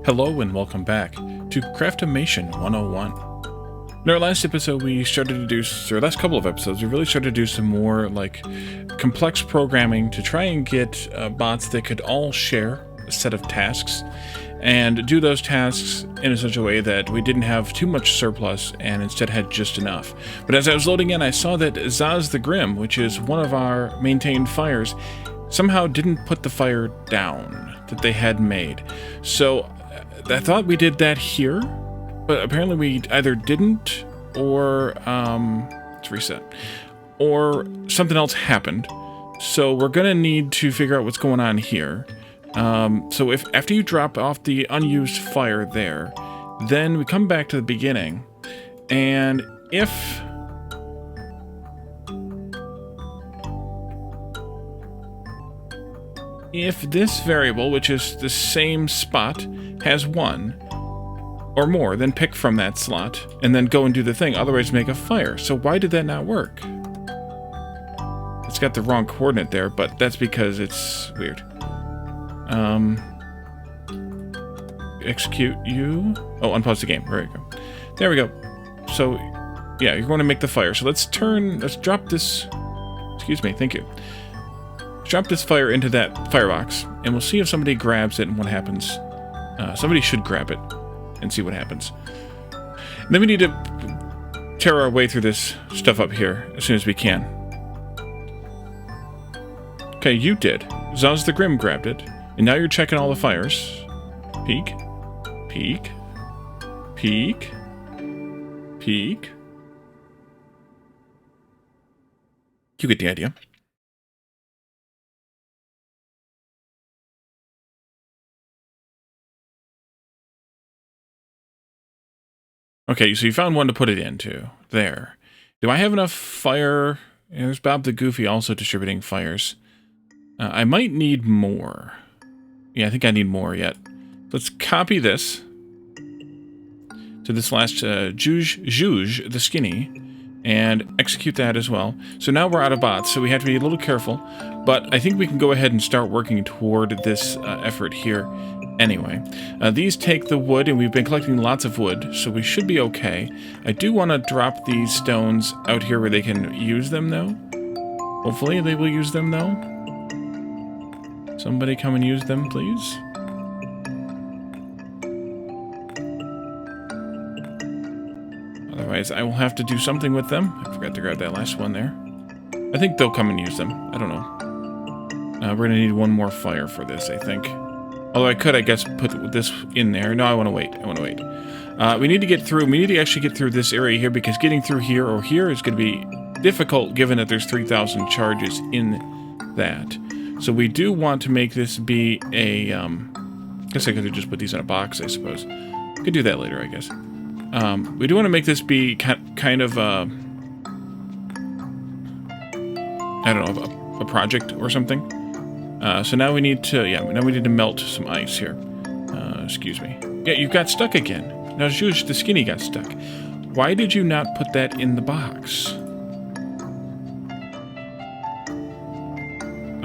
Hello and welcome back to Craftomation 101. In our last episode, we started to do, or last couple of episodes, we really started to do some more like complex programming to try and get bots that could all share a set of tasks and do those tasks in such a way that we didn't have too much surplus and instead had just enough. But as I was loading in, I saw that Zaz the Grim, which is one of our maintained fires, somehow didn't put the fire down that they had made. So I thought we did that here, but apparently we either didn't, or let's reset, or something else happened. So we're gonna need to figure out what's going on here. So if after you drop off the unused fire there, then we come back to the beginning, and if this variable, which is the same spot, has one or more, then pick from that slot and then go and do the thing, otherwise make a fire. So why did that not work? It's got the wrong coordinate there, but that's because it's weird. Execute you. Oh, unpause the game. There we go. There we go. So yeah, you're going to make the fire. So let's drop this. Excuse me, thank you. Drop this fire into that firebox, and we'll see if somebody grabs it and what happens. Somebody should grab it and see what happens. And then we need to tear our way through this stuff up here as soon as we can. Okay, you did. Zaz the Grim grabbed it, and now you're checking all the fires. Peek, peek, peek, peek. You get the idea. Okay, so you found one to put it into. There. Do I have enough fire? There's Bob the Goofy also distributing fires. I might need more. Yeah, I think I need more yet. Let's copy this to this last Juge the Skinny, and execute that as well. So now we're out of bots, so we have to be a little careful, but I think we can go ahead and start working toward this effort here. Anyway, these take the wood, and we've been collecting lots of wood, so we should be okay. I do want to drop these stones out here where they can use them, though. Hopefully they will use them, though. Somebody come and use them, please. Otherwise, I will have to do something with them. I forgot to grab that last one there. I think they'll come and use them. I don't know. We're going to need one more fire for this, I think. Although I could, I guess, put this in there. No, I want to wait. I want to wait. We need to get through. We need to actually get through this area here, because getting through here or here is going to be difficult, given that there's 3,000 charges in that. So we do want to make this be a... I guess I could have just put these in a box, I suppose. Could do that later, I guess. We do want to make this be kind of a... I don't know, a project or something. So now we need to, now we need to melt some ice here. Excuse me. Yeah, you got stuck again. Now, Juge the Skinny got stuck. Why did you not put that in the box?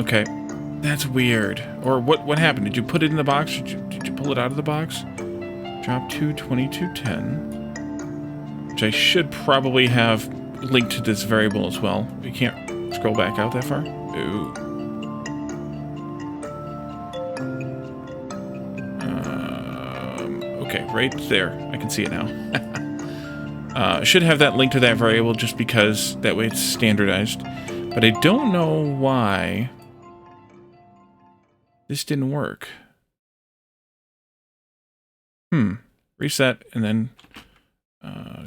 Okay, that's weird. Or what happened? Did you put it in the box? Did you pull it out of the box? Drop to 2210. Which I should probably have linked to this variable as well. We can't scroll back out that far. Ooh. Okay, right there. I can see it now. I should have that linked to that variable just because that way it's standardized. But I don't know why this didn't work. Reset and then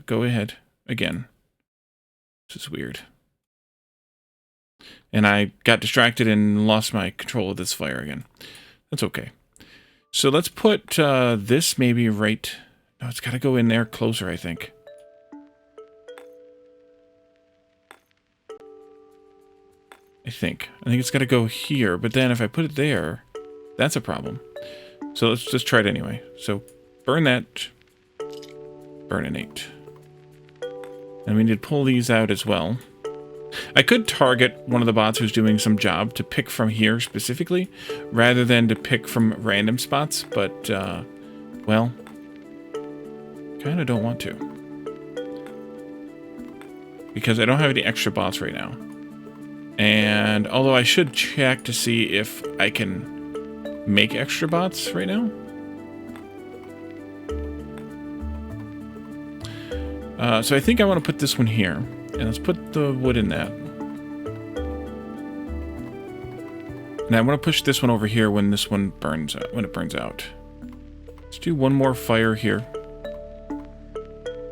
go ahead again. This is weird. And I got distracted and lost my control of this fire again. That's okay. So let's put this maybe right... No, it's got to go in there closer, I think. I think it's got to go here, but then if I put it there, that's a problem. So let's just try it anyway. So burn that. Burninate. And we need to pull these out as well. I could target one of the bots who's doing some job to pick from here specifically, rather than to pick from random spots, but Well, kind of don't want to. Because I don't have any extra bots right now. And although I should check to see if I can make extra bots right now. So I think I want to put this one here. And let's put the wood in that. And I want to push this one over here when this one burns out, when it burns out. Let's do one more fire here.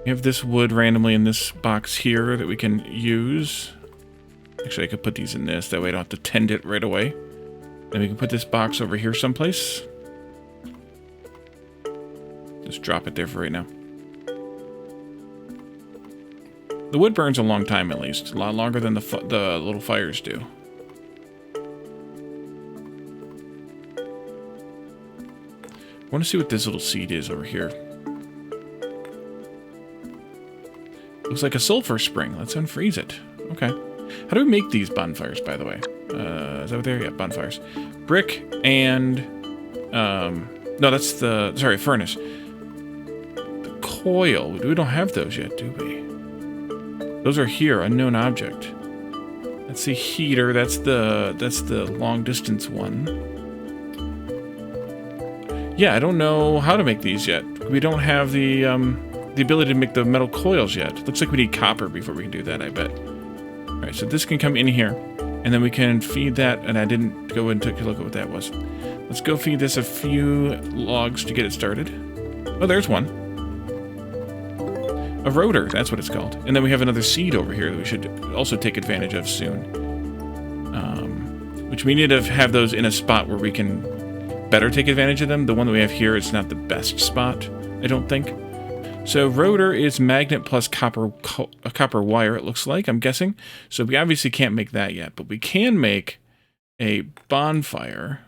We have this wood randomly in this box here that we can use. Actually, I could put these in this. That way I don't have to tend it right away. Then we can put this box over here someplace. Just drop it there for right now. The wood burns a long time, at least. A lot longer than the little fires do. I want to see what this little seed is over here. Looks like a sulphur spring. Let's unfreeze it. Okay. How do we make these bonfires, by the way? Is that what they're? Yeah, bonfires. Brick and... no, that's the... Sorry, furnace. The coil. We don't have those yet, do we? Those are here. Unknown object. That's the heater. That's the long distance one. Yeah, I don't know how to make these yet. We don't have the ability to make the metal coils yet. Looks like we need copper before we can do that, I bet. Alright, so this can come in here. And then we can feed that, and I didn't go and take a look at what that was. Let's go feed this a few logs to get it started. Oh, there's one. A rotor, that's what it's called. And then we have another seed over here that we should also take advantage of soon. Which we need to have those in a spot where we can better take advantage of them. The one that we have here is not the best spot, I don't think. So rotor is magnet plus copper wire, it looks like, I'm guessing. So we obviously can't make that yet, but we can make a bonfire.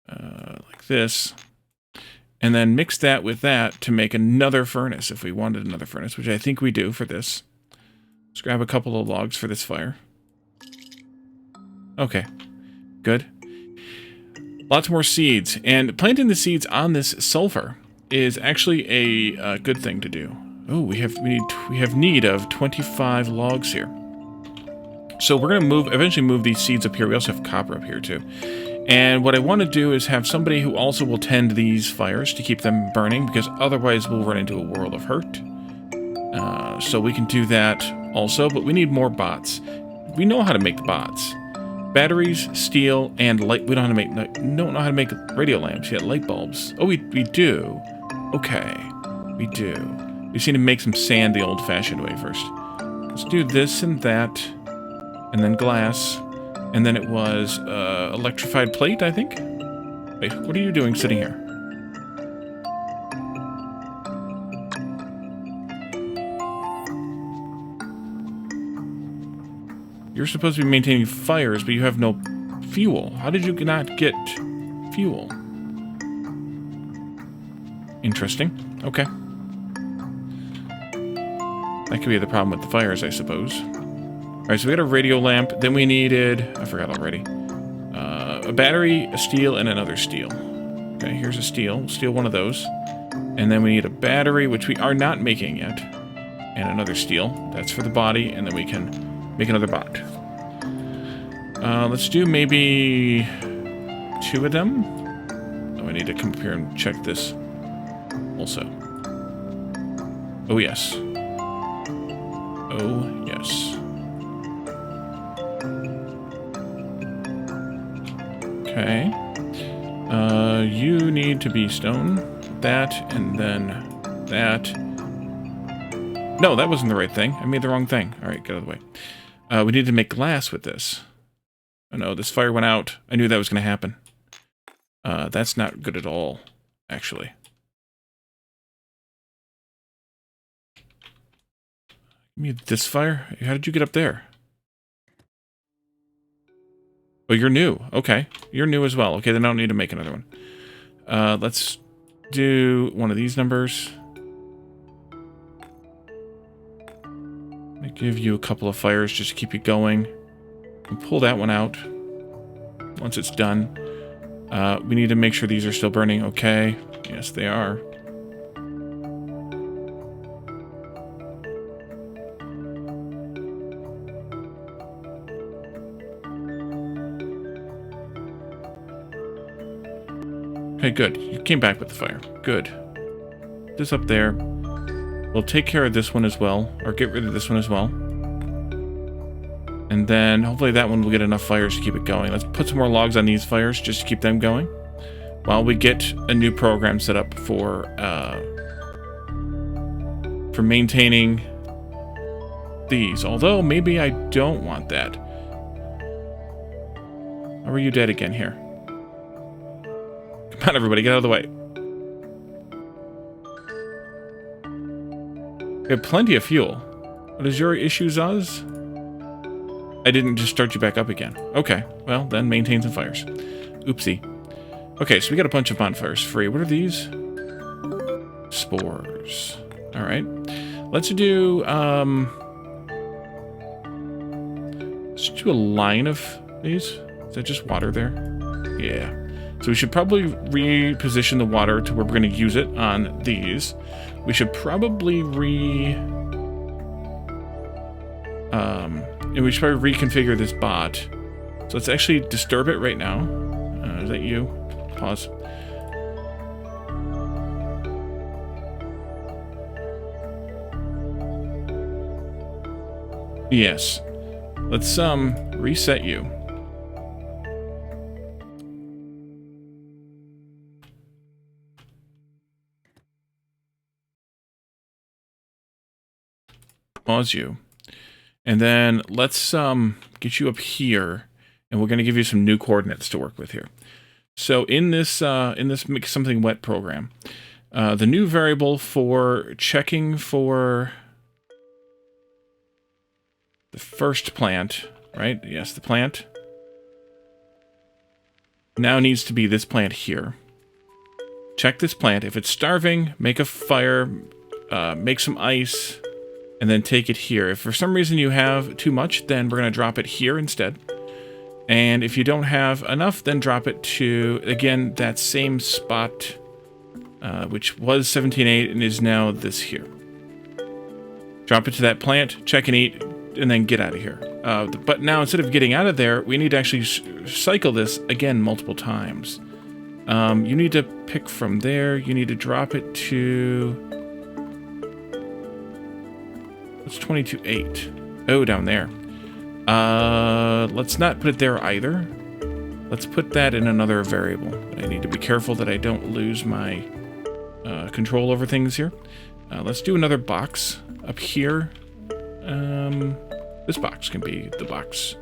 Like this. And then mix that with that to make another furnace, if we wanted another furnace, which I think we do for this. Let's grab a couple of logs for this fire. Okay, good. Lots more seeds. And planting the seeds on this sulfur is actually a good thing to do. Oh, we have need of 25 logs here. So we're gonna eventually move these seeds up here. We also have copper up here too. And what I want to do is have somebody who also will tend these fires to keep them burning, because otherwise we'll run into a world of hurt. So we can do that also, but we need more bots. We know how to make bots. Batteries, steel, and light. We don't know how to make radio lamps yet. Light bulbs. Oh, we do. Okay, we do. We just need to make some sand the old-fashioned way first. Let's do this and that, and then glass. And then it was electrified plate, I think? Wait, what are you doing sitting here? You're supposed to be maintaining fires, but you have no fuel. How did you not get fuel? Interesting. Okay. That could be the problem with the fires, I suppose. Alright, so we got a radio lamp, then we needed, I forgot already, a battery, a steel, and another steel. Okay, here's a steel. We'll steal one of those. And then we need a battery, which we are not making yet. And another steel. That's for the body, and then we can make another bot. Let's do maybe 2 of them. Oh, I need to come up here and check this also. Oh, yes. Oh, yes. Okay. You need to be stone. That, and then that. No, that wasn't the right thing. I made the wrong thing. Alright, get out of the way. We need to make glass with this. Oh no, this fire went out. I knew that was going to happen. That's not good at all, actually. Give me this fire? How did you get up there? Oh, you're new. Okay. You're new as well. Okay, then I don't need to make another one. Let's do one of these numbers. I give you a couple of fires just to keep you going. And pull that one out once it's done. We need to make sure these are still burning. Okay. Yes, they are. Okay, good. You came back with the fire. Good. This up there. We'll take care of this one as well, or get rid of this one as well. And then hopefully that one will get enough fires to keep it going. Let's put some more logs on these fires just to keep them going, while we get a new program set up for maintaining these. Although maybe I don't want that. Or are you dead again here? Come on, everybody, get out of the way. We have plenty of fuel. What is your issues, Oz? I didn't just start you back up again. Okay, well, then maintain some fires. Oopsie. Okay, so we got a bunch of bonfires free. What are these? Spores. Alright. Let's do a line of these. Is that just water there? Yeah. So we should probably reposition the water to where we're going to use it on these. We should probably and we should probably reconfigure this bot. So let's actually disturb it right now. Is that you? Pause. Yes. Let's reset you. Pause you. And then let's get you up here, and we're going to give you some new coordinates to work with here. So in this Make Something Wet program, the new variable for checking for the first plant, right? Yes, the plant now needs to be this plant here. Check this plant. If it's starving, make a fire, make some ice, and then take it here. If for some reason you have too much, then we're going to drop it here instead. And if you don't have enough, then drop it to, again, that same spot, which was 17.8 and is now this here. Drop it to that plant, check and eat, and then get out of here. But now, instead of getting out of there, we need to actually cycle this again multiple times. You need to pick from there. You need to drop it to... What's 22.8? Oh, down there. Let's not put it there either. Let's put that in another variable. I need to be careful that I don't lose my control over things here. Let's do another box up here. This box can be the box.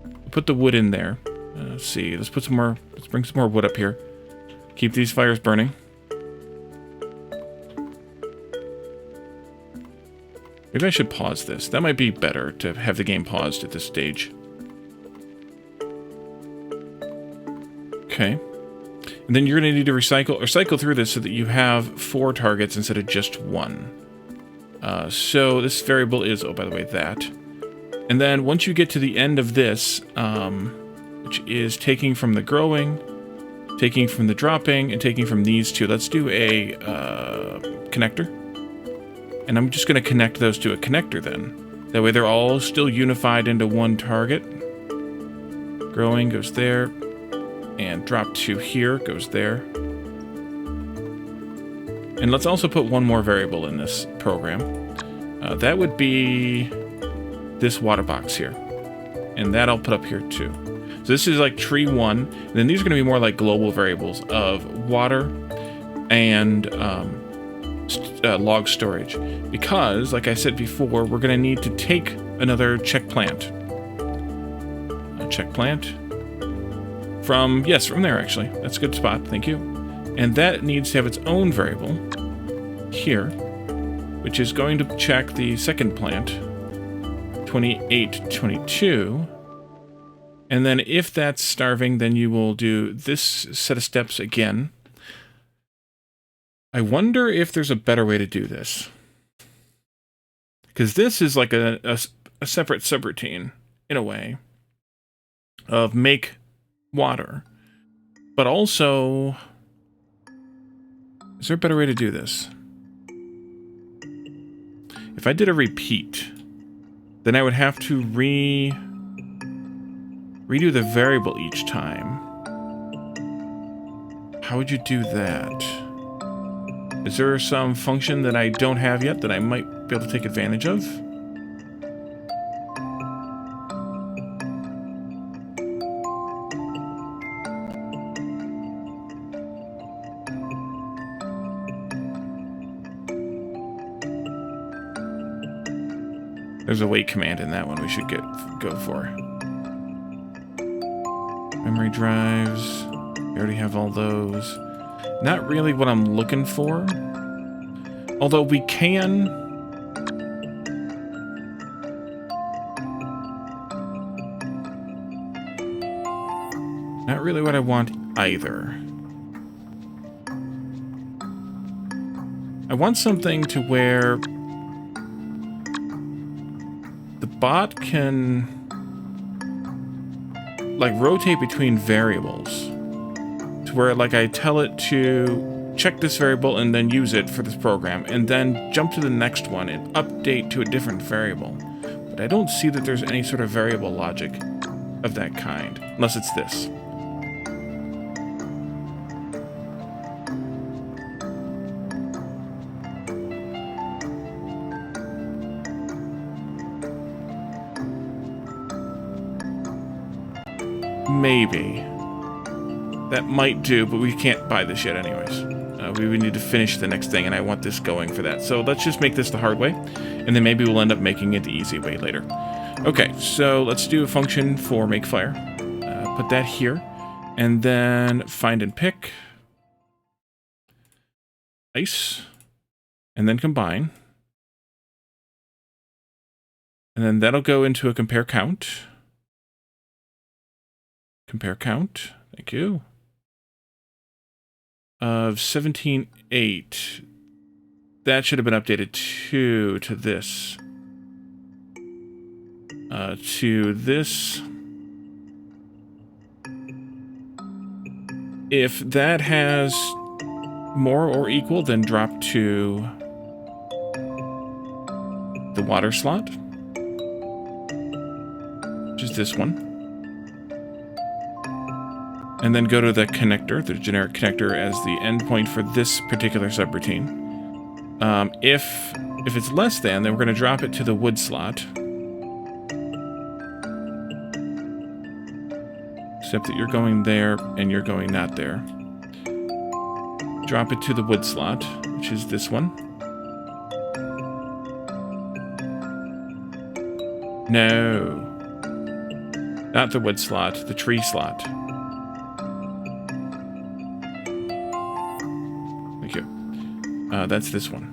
We'll put the wood in there. Let's see. Let's bring some more wood up here. Keep these fires burning. Maybe I should pause this. That might be better to have the game paused at this stage. Okay. And then you're going to need to recycle or cycle through this so that you have 4 targets instead of just 1. So this variable is, oh, by the way, that. And then once you get to the end of this, which is taking from the growing, taking from the dropping, and taking from these two, let's do a connector. And I'm just going to connect those to a connector then. That way they're all still unified into one target. Growing goes there. And drop to here goes there. And let's also put one more variable in this program. That would be this water box here. And that I'll put up here too. So this is like tree 1. And then these are going to be more like global variables of water and log storage. Because, like I said before, we're going to need to take another check plant. A check plant. From there actually. That's a good spot, thank you. And that needs to have its own variable here, which is going to check the second plant, 2822. And then if that's starving, then you will do this set of steps again. I wonder if there's a better way to do this. Because this is like a separate subroutine, in a way, of make water. But also, is there a better way to do this? If I did a repeat, then I would have to redo the variable each time. How would you do that? Is there some function that I don't have yet that I might be able to take advantage of? There's a wait command in that one we should go for. Memory drives. We already have all those. Not really what I'm looking for. Although we can... Not really what I want either. I want something to where the bot can like rotate between variables. To where like I tell it to check this variable and then use it for this program, and then jump to the next one and update to a different variable. But I don't see that there's any sort of variable logic of that kind, unless it's this. Maybe. That might do, but we can't buy this yet anyways. We would need to finish the next thing, and I want this going for that. So let's just make this the hard way, and then maybe we'll end up making it the easy way later. Okay, so let's do a function for makefire. Put that here, and then find and pick. Ice. And then combine. And then that'll go into a compare count. Compare count. Thank you. Of 17.8. That should have been updated to this. To this. If that has more or equal, then drop to the water slot, which is this one. And then go to the connector, the generic connector, as the endpoint for this particular subroutine. If it's less than, then we're going to drop it to the wood slot. Except that you're going there, and you're going not there. Drop it to the wood slot, which is this one. No. Not the wood slot, the tree slot. Thank you. That's this one.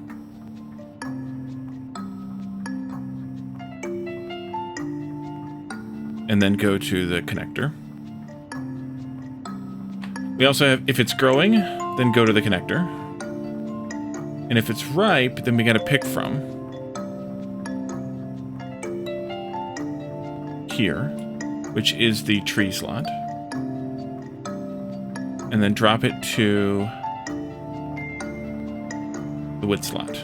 And then go to the connector. We also have, if it's growing, then go to the connector. And if it's ripe, then we gotta pick from here, which is the tree slot. And then drop it to the wood slot.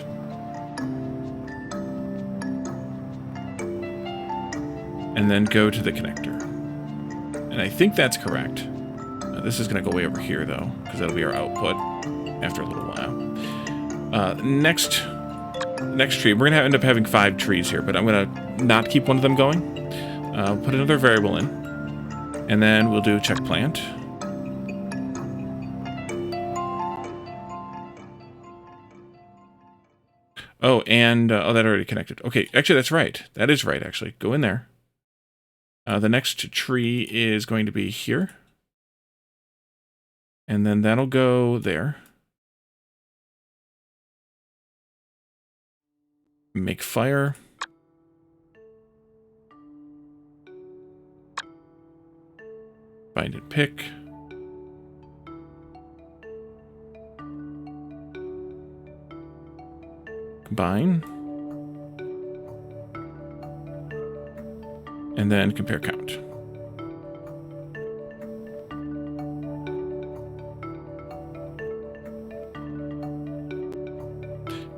And then go to the connector. And I think that's correct. This is going to go way over here, though, because that'll be our output after a little while. Next tree. We're going to end up having 5 trees here, but I'm going to not keep one of them going. Put another variable in. And then we'll do check plant. Oh, and that already connected. Okay, actually, that's right. That is right, actually. Go in there. The next tree is going to be here. And then that'll go there. Make fire. Find and pick. Combine. And then compare count.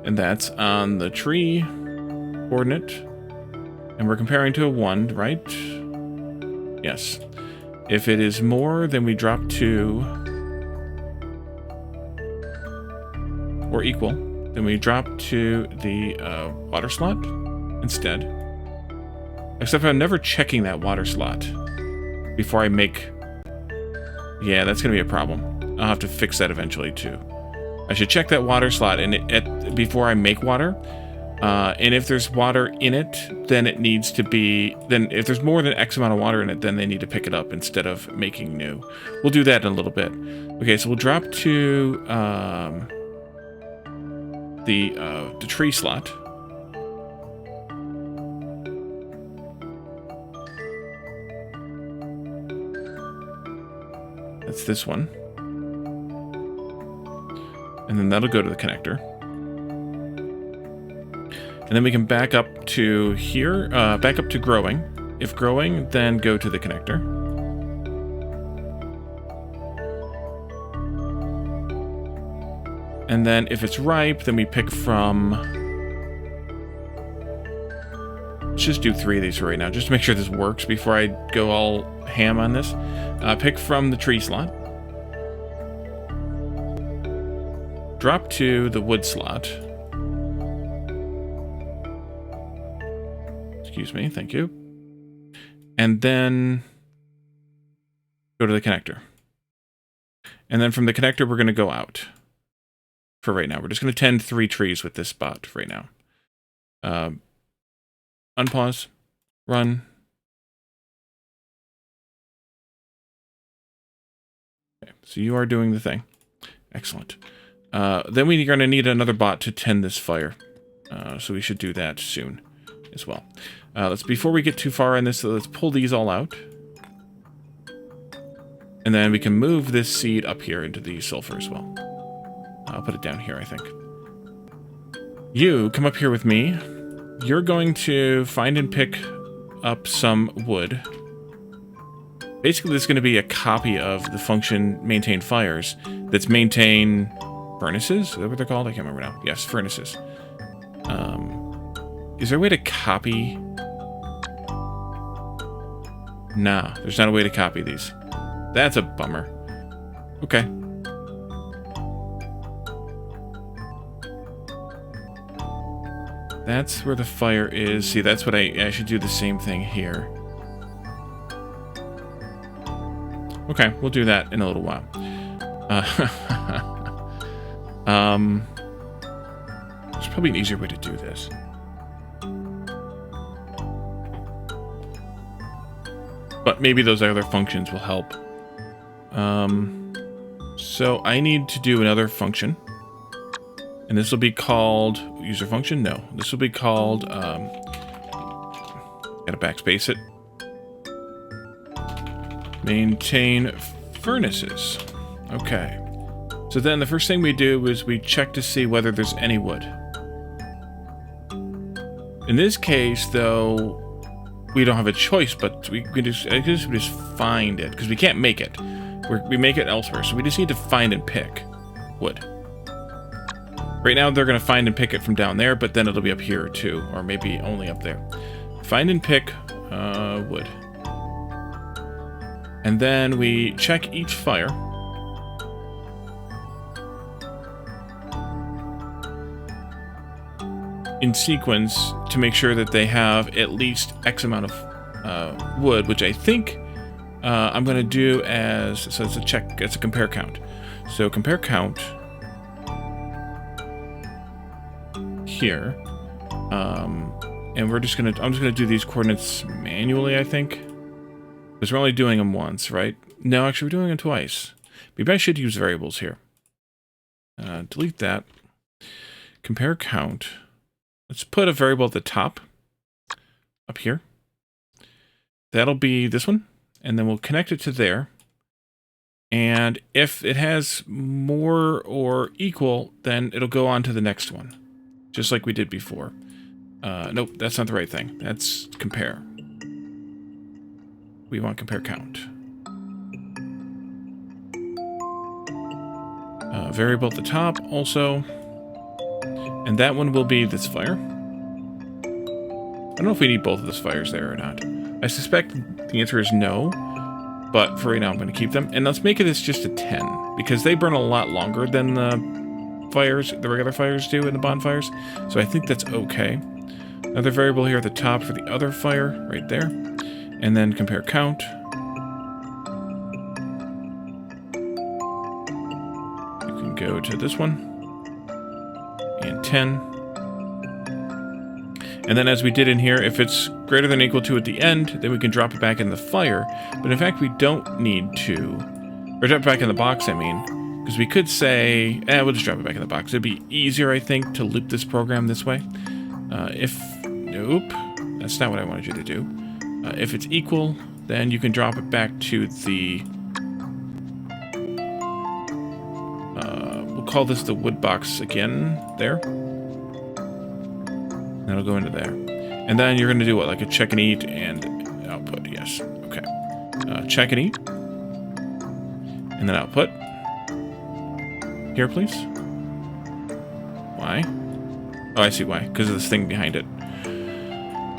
And that's on the tree coordinate. And we're comparing to a 1, right? Yes. If it is more, then we drop 2. Or equal. Then we drop to the water slot instead. Except I'm never checking that water slot before I make... Yeah, that's going to be a problem. I'll have to fix that eventually, too. I should check that water slot before I make water. And if there's water in it, then it needs to be... Then if there's more than X amount of water in it, then they need to pick it up instead of making new. We'll do that in a little bit. Okay, so we'll drop to the tree slot. That's this one. And then that'll go to the connector. And then we can back up to here, back up to growing. If growing, then go to the connector. And then if it's ripe, then we pick from... Let's just do 3 of these for right now, just to make sure this works before I go all ham on this. Pick from the tree slot. Drop to the wood slot. Excuse me, thank you. And then go to the connector. And then from the connector, we're going to go out. For right now. We're just going to tend 3 trees with this spot right now. Unpause. Run. Okay, so you are doing the thing. Excellent. Then we're going to need another bot to tend this fire. So we should do that soon as well. Before we get too far in this, let's pull these all out. And then we can move this seed up here into the sulfur as well. I'll put it down here, I think. You, come up here with me. You're going to find and pick up some wood. Basically, this is going to be a copy of the function maintain fires that's maintain furnaces? Is that what they're called? I can't remember now. Yes, furnaces. Is there a way to copy? Nah, there's not a way to copy these. That's a bummer. Okay. That's where the fire is. See, that's what I should do the same thing here. Okay, we'll do that in a little while. There's probably an easier way to do this. But maybe those other functions will help. So I need to do another function. And this will be called user function? No. This will be called gotta backspace it. Maintain furnaces. Okay. So then the first thing we do is we check to see whether there's any wood. In this case, though, we don't have a choice, but we just find it, because we can't make it. We make it elsewhere, so we just need to find and pick wood. Right now, they're going to find and pick it from down there, but then it'll be up here, too, or maybe only up there. Find and pick wood. And then we check each fire. In sequence to make sure that they have at least X amount of wood, which I think I'm going to do as, so it's a check, it's a compare count. So compare count here, and I'm just gonna do these coordinates manually, I think, because we're only doing them once, right? No, actually, we're doing them twice. Maybe I should use variables here. Delete that. Compare count. Let's put a variable at the top, up here. That'll be this one, and then we'll connect it to there. And if it has more or equal, then it'll go on to the next one, just like we did before. Nope, that's not the right thing. That's compare. We want compare count. Variable at the top also. And that one will be this fire. I don't know if we need both of those fires there or not. I suspect the answer is no, but for right now I'm going to keep them. And let's make this just a 10, because they burn a lot longer than the fires, the regular fires do in the bonfires. So I think that's okay. Another variable here at the top for the other fire, right there. And then compare count. You can go to this one. And 10. And then as we did in here, if it's greater than or equal to at the end, then we can drop it back in the fire. But in fact, we don't need to. Or drop it back in the box, I mean. Because we could say, we'll just drop it back in the box. It'd be easier, I think, to loop this program this way. Nope, that's not what I wanted you to do. If it's equal, then you can drop it back to the, we'll call this the wood box again, there. That'll go into there. And then you're going to do what, like a check and eat and output, yes. Okay. Check and eat. And then output. Here, please. Why? Oh, I see why. Because of this thing behind it.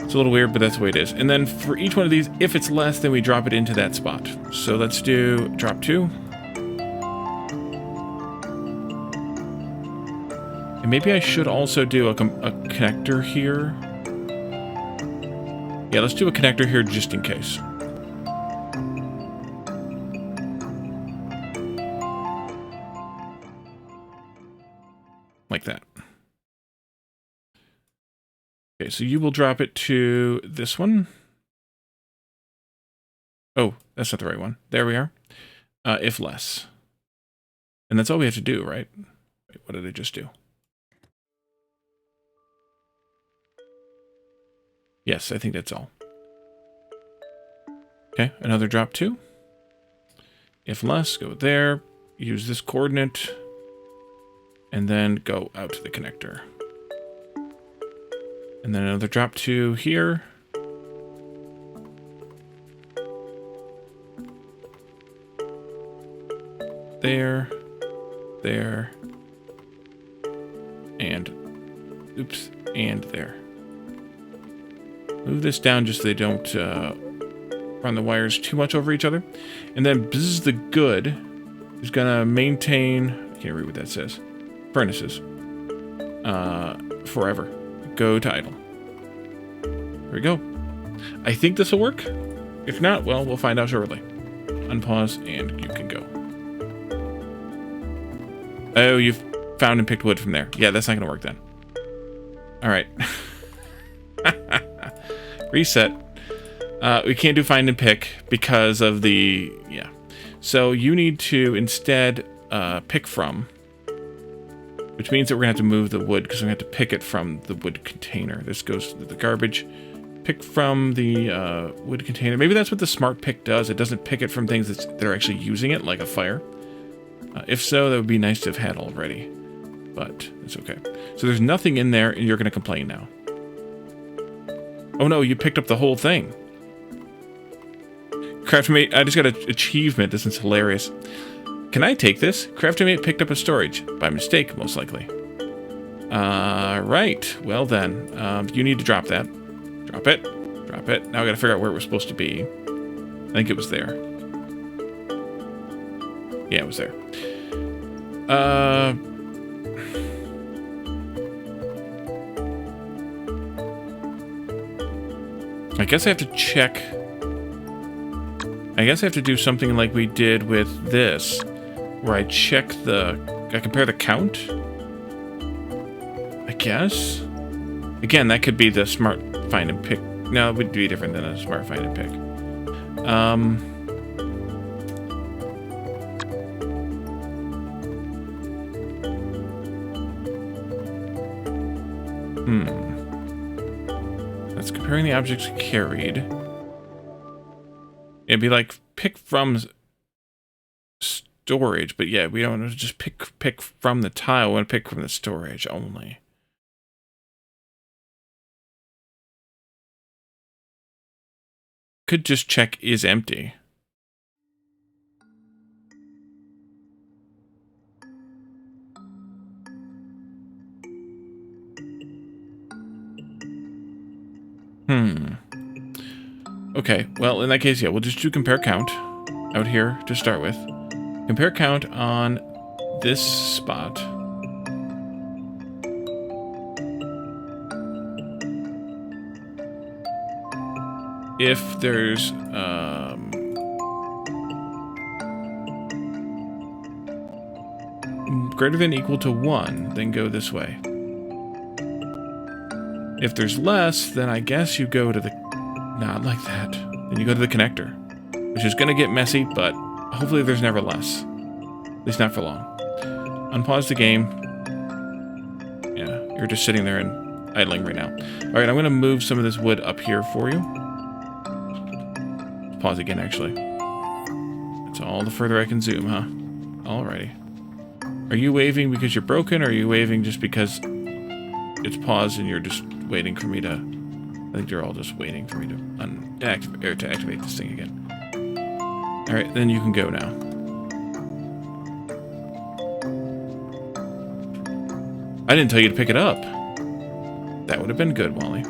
It's a little weird, but that's the way it is. And then for each one of these, if it's less, then we drop it into that spot. So let's do drop 2. And maybe I should also do a connector here. Yeah, let's do a connector here just in case. Like that. Okay, so you will drop it to this one. Oh, that's not the right one. There we are. If less. And that's all we have to do, right? Wait, what did I just do? Yes, I think that's all. Okay, another drop 2. If less, go there. Use this coordinate. And then go out to the connector. And then another drop 2 here. There. There. And, oops, and there. Move this down just so they don't run the wires too much over each other. And then Bzz the Good is going to maintain, I can't read what that says, furnaces forever. Go to idle. There we go. I think this will work. If not, well, we'll find out shortly. Unpause and you can go. Oh, you've found and picked wood from there. Yeah, that's not going to work then. All right. Reset. We can't do find and pick because of the, yeah. So you need to instead pick from, which means that we're going to have to move the wood because we're going to have to pick it from the wood container. This goes to the garbage. Pick from the wood container. Maybe that's what the smart pick does. It doesn't pick it from things that are actually using it, like a fire. If so, that would be nice to have had already. But it's okay. So there's nothing in there, and you're going to complain now. Oh no, you picked up the whole thing. Craftomate, I just got an achievement. This is hilarious. Can I take this? Craftomate picked up a storage. By mistake, most likely. Right. Well then, you need to drop that. Drop it. Drop it. Now I gotta figure out where it was supposed to be. I think it was there. Yeah, it was there. I guess I have to check. I guess I have to do something like we did with this, where I check I compare the count. I guess. Again, that could be the smart find and pick. No, it would be different than a smart find and pick. That's comparing the objects carried. It'd be like pick from storage, but yeah, we don't want to just pick from the tile. We want to pick from the storage only. Could just check is empty. Okay, well, in that case, yeah, we'll just do compare count out here to start with. Compare count on this spot. If there's greater than or equal to 1, then go this way. If there's less, then I guess you go to the... Not like that. Then you go to the connector, which is going to get messy, but hopefully there's never less. At least not for long. Unpause the game. Yeah, you're just sitting there and idling right now. Alright, I'm going to move some of this wood up here for you. Pause again, actually. That's all the further I can zoom, huh? Alrighty. Are you waving because you're broken, or are you waving just because it's paused and you're just waiting for me to... I think you're all just waiting for me to activate this thing again. Alright, then you can go now. I didn't tell you to pick it up. That would have been good, Wally.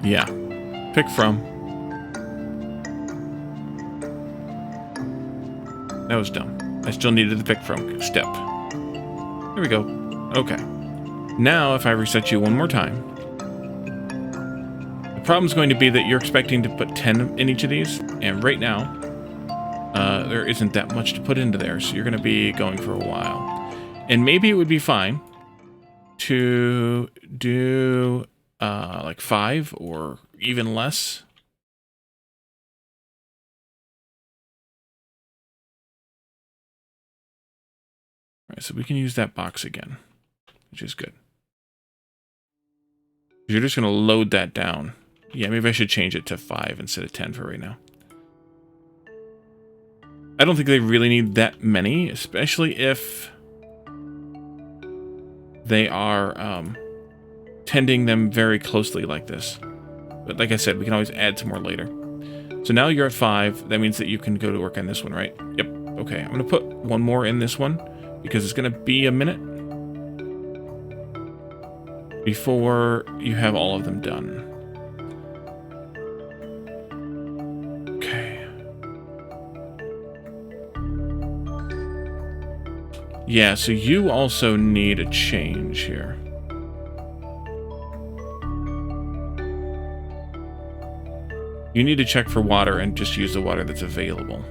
Yeah. Pick from. That was dumb. I still needed the pick from step. There we go. Okay. Now, if I reset you one more time, the problem's going to be that you're expecting to put 10 in each of these, and right now, there isn't that much to put into there, so you're going to be going for a while. And maybe it would be fine to do like 5 or even less. Alright, so we can use that box again, which is good. You're just going to load that down. Yeah, maybe I should change it to 5 instead of 10 for right now. I don't think they really need that many, especially if they are tending them very closely like this. But like I said, we can always add some more later. So now you're at 5. That means that you can go to work on this one, right? Yep. Okay, I'm going to put one more in this one, because it's going to be a minute before you have all of them done. Okay. Yeah, so you also need a change here. You need to check for water and just use the water that's available.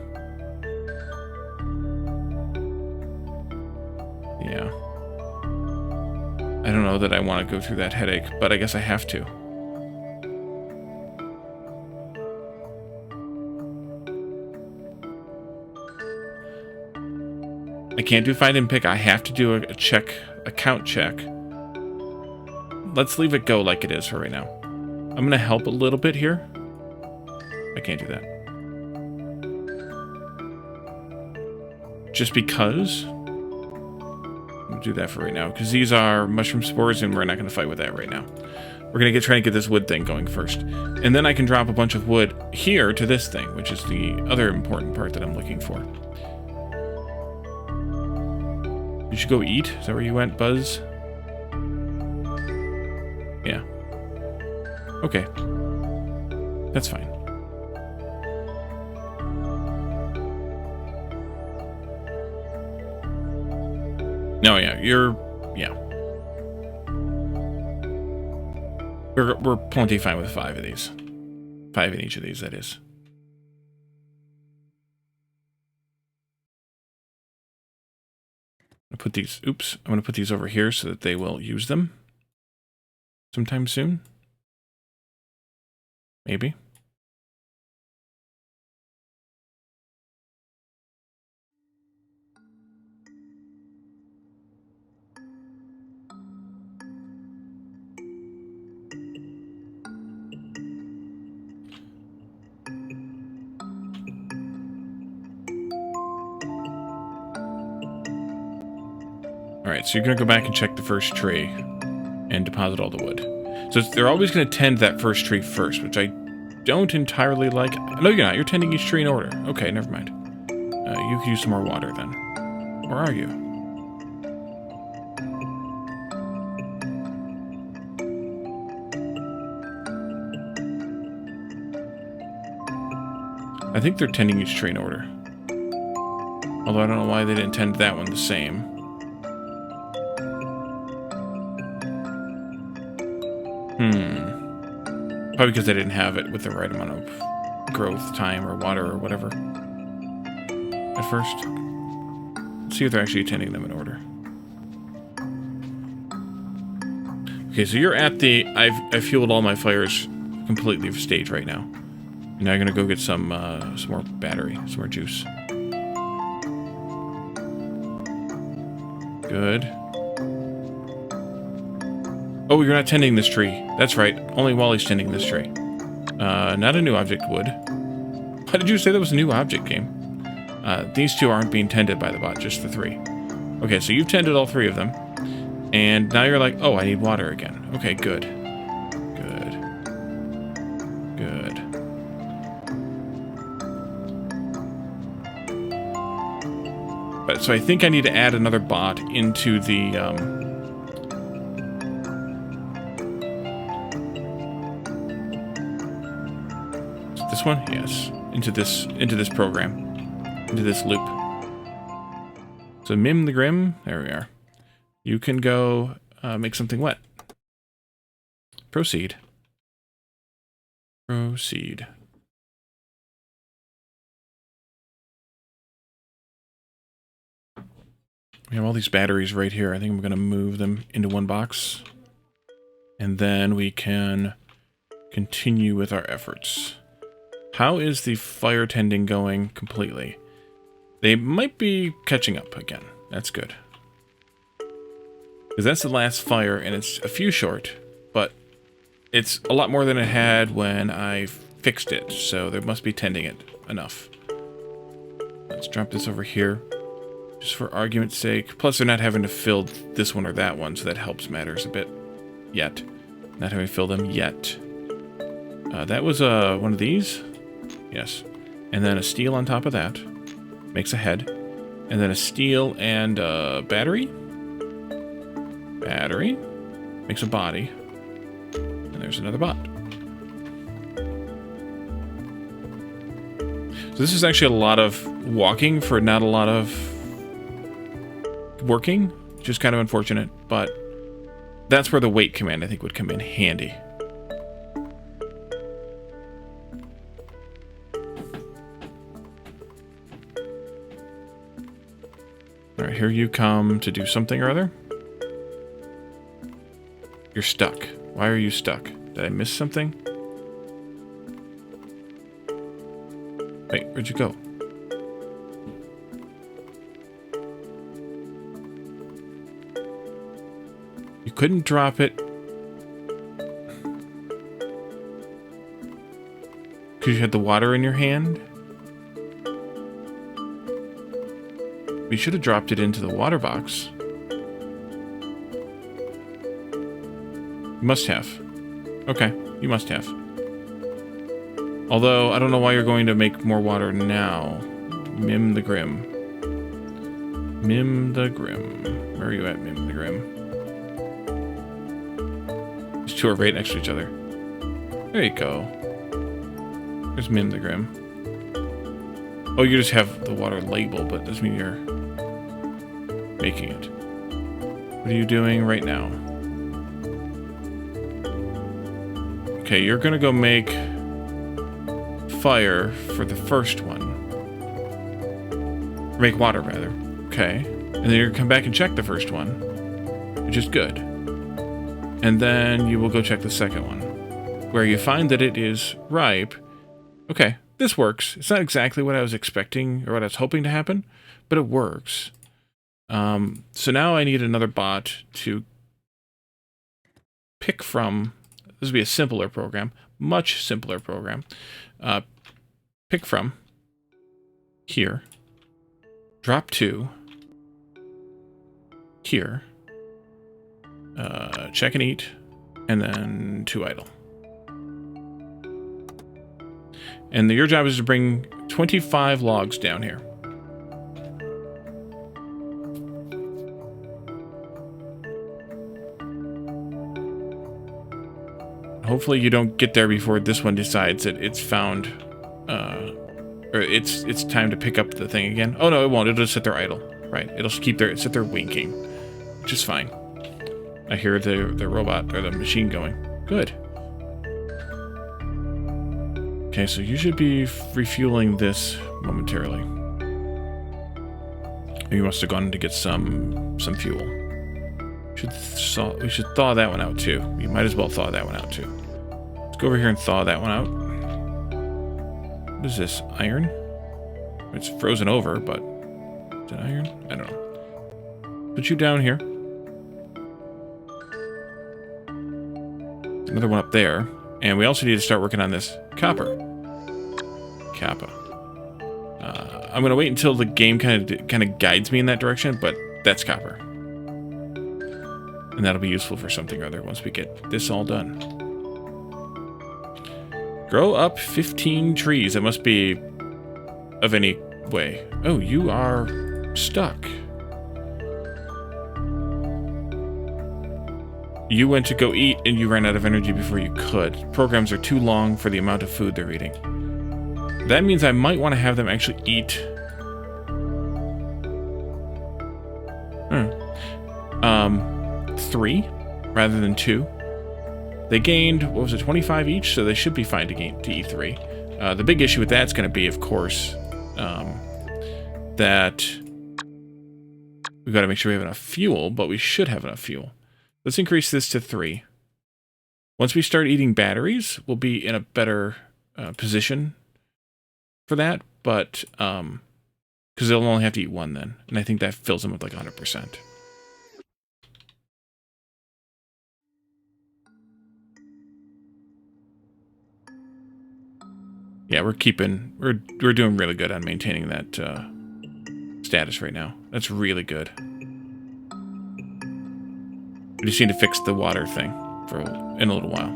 Yeah. I don't know that I want to go through that headache, but I guess I have to. I can't do find and pick. I have to do a count check. Let's leave it go like it is for right now. I'm going to help a little bit here. I can't do that. Just because. I'll do that for right now, because these are mushroom spores, and we're not going to fight with that right now. We're going to try and get this wood thing going first. And then I can drop a bunch of wood here to this thing, which is the other important part that I'm looking for. You should go eat? Is that where you went, Buzz? Yeah. Okay. That's fine. No, yeah, yeah. We're plenty fine with 5 of these. 5 in each of these, that is. I'm gonna put these, oops, I'm gonna put these over here so that they will use them sometime soon. Maybe. Alright, so you're going to go back and check the first tree and deposit all the wood. So they're always going to tend that first tree first, which I don't entirely like... No, you're not. You're tending each tree in order. Okay, never mind. You could use some more water then. Where are you? I think they're tending each tree in order. Although I don't know why they didn't tend that one the same. Probably because they didn't have it with the right amount of growth, time, or water, or whatever. At first. Let's see if they're actually tending them in order. Okay, so you're at the... I've fueled all my fires completely stage right now. And now I'm gonna go get some more battery, some more juice. Good. Oh, you're not tending this tree. That's right. Only Wally's tending this tree. Not a new object would. Why did you say that was a new object game? These two aren't being tended by the bot, just the three. Okay, so you've tended all three of them. And now you're like, oh, I need water again. Okay, good. Good. Good. But so I think I need to add another bot into the, this one? Yes. Into this program. Into this loop. So Mim the Grim, there we are. You can go make something wet. Proceed. Proceed. We have all these batteries right here. I think I'm going to move them into one box. And then we can continue with our efforts. How is the fire tending going completely? They might be catching up again. That's good. Because that's the last fire, and it's a few short, but it's a lot more than it had when I fixed it, so they must be tending it enough. Let's drop this over here, just for argument's sake. Plus, they're not having to fill this one or that one, so that helps matters a bit. Yet. Not having to fill them yet. That was one of these. Yes. And then a steel on top of that. Makes a head. And then a steel and a battery. Battery. Makes a body. And there's another bot. So this is actually a lot of walking for not a lot of working. Which is kind of unfortunate. But that's where the wait command, I think, would come in handy. Alright, here you come to do something or other. You're stuck. Why are you stuck? Did I miss something? Wait, where'd you go? You couldn't drop it. Because you had the water in your hand? We should have dropped it into the water box. You must have. Okay, you must have. Although, I don't know why you're going to make more water now. Mim the Grim. Mim the Grim. Where are you at, Mim the Grim? These two are right next to each other. There you go. There's Mim the Grim. Oh, you just have the water label, but doesn't mean you're making it. What are you doing right now? Okay, you're gonna go make fire for the first one. Or make water, rather. Okay. And then you're gonna come back and check the first one, which is good. And then you will go check the second one, where you find that it is ripe. Okay, this works. It's not exactly what I was expecting or what I was hoping to happen, but it works. So now I need another bot to pick from. This would be a simpler program, much simpler program. Pick from here, drop to here, check and eat, and then to idle. And your job is to bring 25 logs down here. Hopefully you don't get there before this one decides that it's found, or it's time to pick up the thing again. Oh no, it won't. It'll just sit there idle. Right. It'll just sit there winking, which is fine. I hear the robot or the machine going. Good. Okay, so you should be refueling this momentarily. You must have gone to get some fuel. We should thaw that one out too. You might as well thaw that one out too. Let's go over here and thaw that one out. What is this? Iron? It's frozen over, but is it iron? I don't know. Put you down here. Another one up there. And we also need to start working on this copper. Kappa. I'm gonna wait until the game kind of guides me in that direction, but that's copper. And that'll be useful for something or other once we get this all done. Grow up 15 trees. That must be of any way. Oh, you are stuck. You went to go eat and you ran out of energy before you could. Programs are too long for the amount of food they're eating. That means I might want to have them actually eat. 3 rather than 2. They gained, what was it, 25 each, so they should be fine to eat 3. The big issue with that's going to be, of course, that we've got to make sure we have enough fuel, but we should have enough fuel. Let's increase this to 3. Once we start eating batteries, we'll be in a better position for that, but because they'll only have to eat 1 then, and I think that fills them with like 100%. Yeah, we're doing really good on maintaining that status right now. That's really good. We just need to fix the water thing in a little while.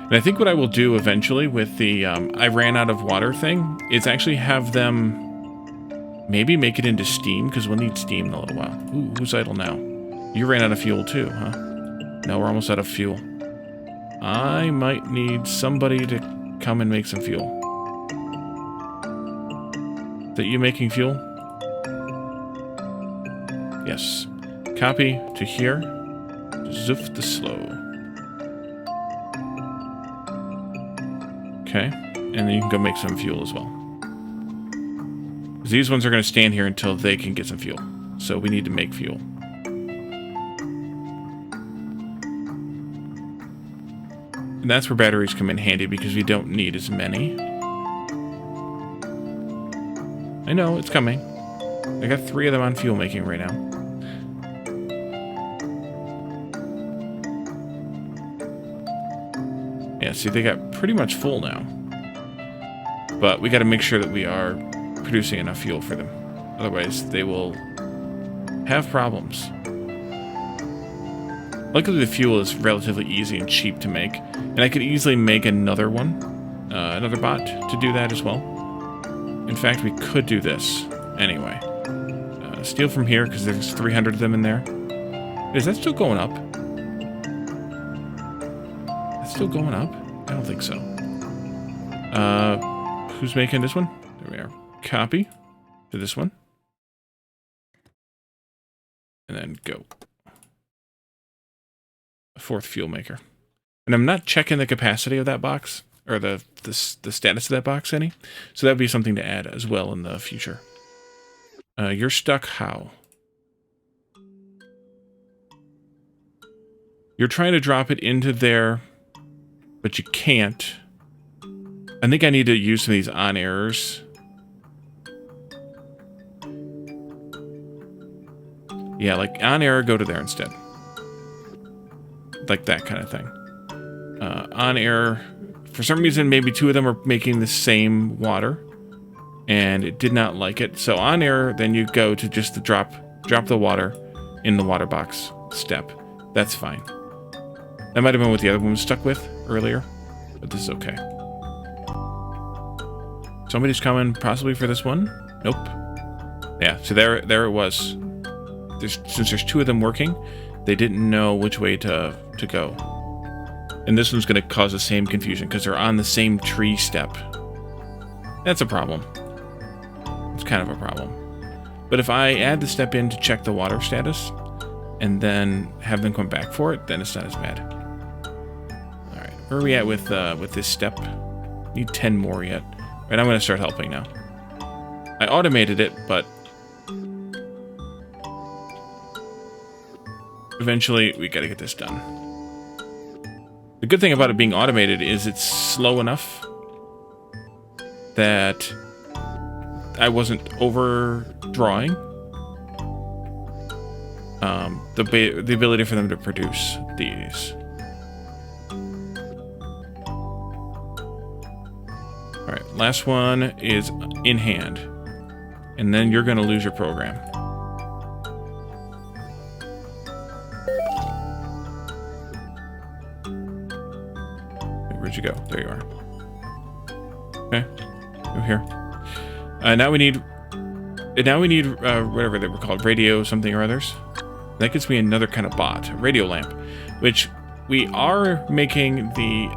And I think what I will do eventually with the I ran out of water thing is actually have them maybe make it into steam, because we'll need steam in a little while. Ooh, who's idle now? You ran out of fuel too, huh? No, we're almost out of fuel. I might need somebody to come and make some fuel. Is that you making fuel? Yes. Copy to here. Zoof the slow. Okay. And then you can go make some fuel as well. These ones are going to stand here until they can get some fuel. So we need to make fuel. And that's where batteries come in handy, because we don't need as many. I know, it's coming. I got 3 of them on fuel making right now. Yeah, see, they got pretty much full now. But we got to make sure that we are producing enough fuel for them. Otherwise, they will have problems. Luckily, the fuel is relatively easy and cheap to make. And I could easily make another one, another bot to do that as well. In fact, we could do this anyway. Steal from here, because there's 300 of them in there. Is that still going up? That's still going up? I don't think so. Who's making this one? There we are. Copy to this one. And then go. A 4th fuel maker. And I'm not checking the capacity of that box, or the status of that box any. So that would be something to add as well in the future. You're stuck how? You're trying to drop it into there, but you can't. I think I need to use some of these on errors. Yeah, like on error, go to there instead. Like that kind of thing. On error, for some reason, maybe 2 of them are making the same water, and it did not like it. So on error, then you go to just the drop drop the water in the water box step. That's fine. That might have been what the other one was stuck with earlier, but this is okay. Somebody's coming possibly for this one. Nope. Yeah, so there it was. Since there's two of them working, they didn't know which way to go. And this one's going to cause the same confusion because they're on the same tree step. That's a problem. It's kind of a problem. But if I add the step in to check the water status and then have them come back for it, then it's not as bad. All right, where are we at with this step? Need 10 more yet. All right, I'm going to start helping now. I automated it, but eventually we got to get this done. The good thing about it being automated is it's slow enough that I wasn't overdrawing the ability for them to produce these. All right, last one is in hand, and then you're going to lose your program. Where'd you go? There you are. Okay, over here. Now we need whatever they were called, radio something or others. That gives me another kind of bot, a radio lamp, which we are making the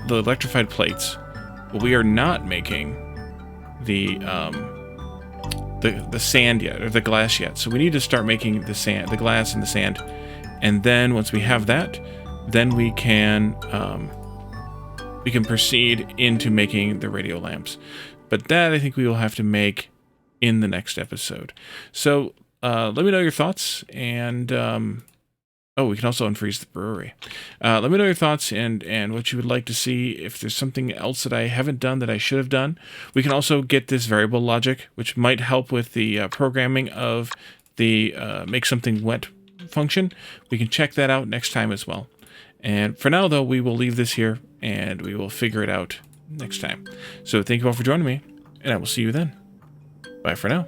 electrified plates, but we are not making the sand yet, or the glass yet. So we need to start making the glass and the sand, and then once we have that, then we can proceed into making the radio lamps. But that I think we will have to make in the next episode. So let me know your thoughts, and we can also unfreeze the brewery. Let me know your thoughts and what you would like to see. If there's something else that I haven't done that I should have done, we can also get this variable logic, which might help with the programming of the make something wet function. We can check that out next time as well. And for now, though, we will leave this here, and we will figure it out next time. So thank you all for joining me, and I will see you then. Bye for now.